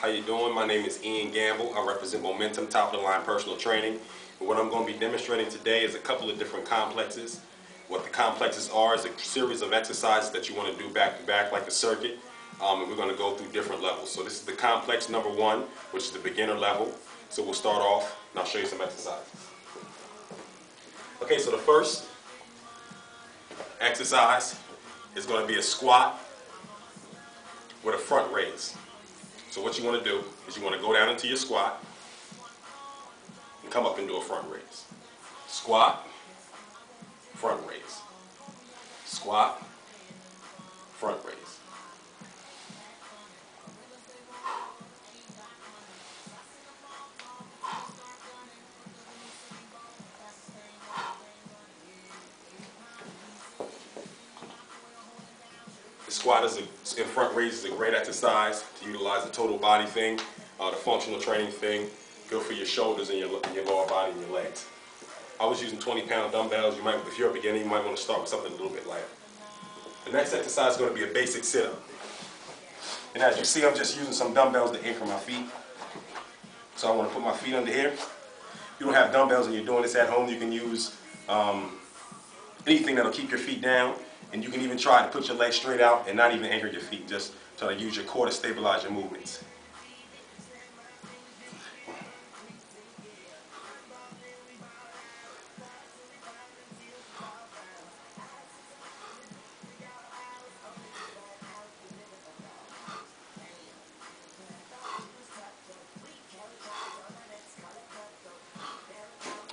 How you doing? My name is Ian Gamble. I represent Momentum Top of the Line Personal Training. And what I'm going to be demonstrating today is a couple of different complexes. What the complexes are is a series of exercises that you want to do back to back like a circuit. And we're going to go through different levels. So this is the complex number 1, which is the beginner level. So we'll start off and I'll show you some exercises. Okay, so the first exercise is going to be a squat with a front raise. So what you want to do is you want to go down into your squat and come up and do a front raise. Squat, front raise. Squat, front raise. The squat and front raise is a great exercise to utilize the total body thing, the functional training thing. Good for your shoulders and your lower body and your legs. I was using 20-pound dumbbells. If you're a beginner, you might want to start with something a little bit lighter. The next exercise is going to be a basic sit-up. And as you see, I'm just using some dumbbells to anchor my feet. So I want to put my feet under here. If you don't have dumbbells and you're doing this at home, you can use anything that'll keep your feet down. And you can even try to put your legs straight out and not even anchor your feet. Just try to use your core to stabilize your movements.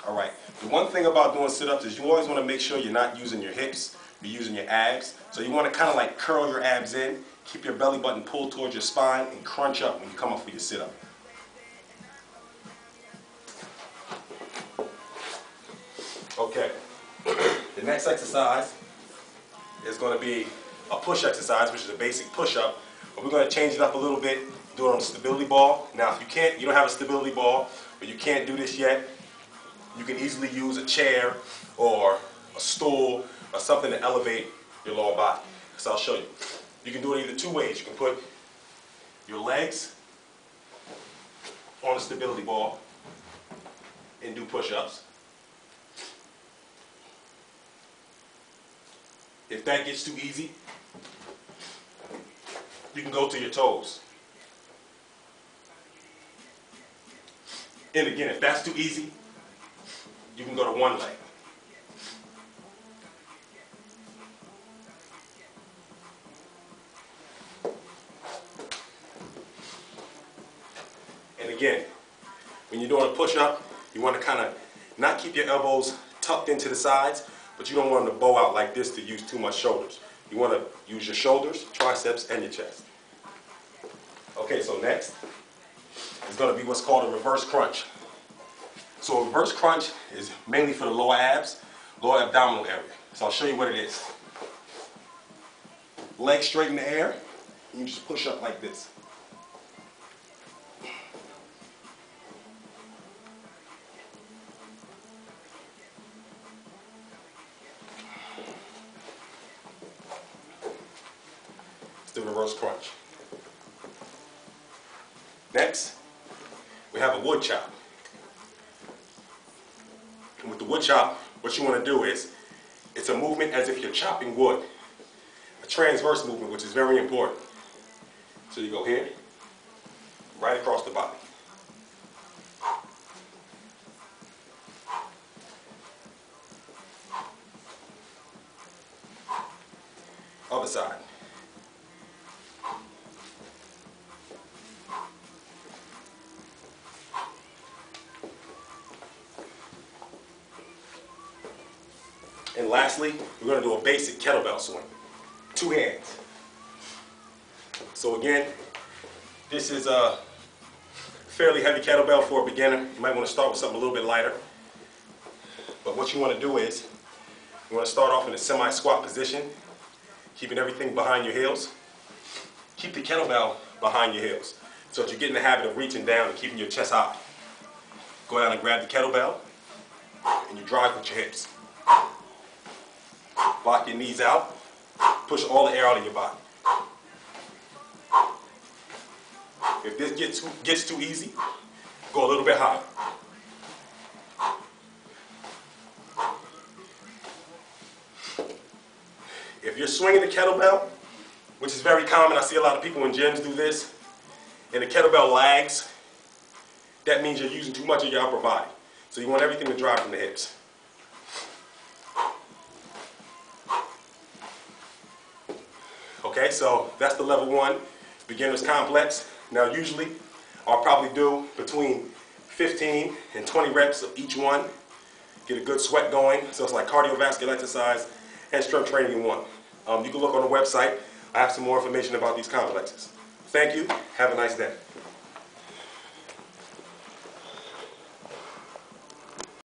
Alright, the one thing about doing sit-ups is you always want to make sure you're not using your hips. You're using your abs. So you want to kind of like curl your abs in, keep your belly button pulled towards your spine, and crunch up when you come up for your sit-up. Okay, the next exercise is going to be a push exercise, which is a basic push-up. But we're going to change it up a little bit, do it on a stability ball. Now if you don't have a stability ball, but you can't do this yet, you can easily use a chair or a stool or something to elevate your lower body. So I'll show you. You can do it either two ways. You can put your legs on a stability ball and do push-ups. If that gets too easy, you can go to your toes. And again, if that's too easy, you can go to one leg. And again, when you're doing a push-up, you want to kind of not keep your elbows tucked into the sides, but you don't want them to bow out like this to use too much shoulders. You want to use your shoulders, triceps, and your chest. Okay, so next is going to be what's called a reverse crunch. So a reverse crunch is mainly for the lower abs, lower abdominal area. So I'll show you what it is. Legs straight in the air, and you just push up like this. It's the reverse crunch. Next, we have a wood chop. And with the wood chop, what you want to do is, it's a movement as if you're chopping wood. A transverse movement, which is very important. So you go here, right across the body. Other side. And lastly, we're going to do a basic kettlebell swing. 2 hands. So again, this is a fairly heavy kettlebell for a beginner. You might want to start with something a little bit lighter. But what you want to do is, you want to start off in a semi-squat position, keeping everything behind your heels. Keep the kettlebell behind your heels, so that you get in the habit of reaching down and keeping your chest high. Go down and grab the kettlebell, and you drive with your hips. Block your knees out. Push all the air out of your body. If this gets too easy, go a little bit higher. If you're swinging the kettlebell, which is very common, I see a lot of people in gyms do this, and the kettlebell lags, that means you're using too much of your upper body. So you want everything to drive from the hips. Okay, so that's the level 1 beginner's complex. Now usually I'll probably do between 15 and 20 reps of each one. Get a good sweat going. So it's like cardiovascular exercise and strength training in one. You can look on the website. I have some more information about these complexes. Thank you. Have a nice day.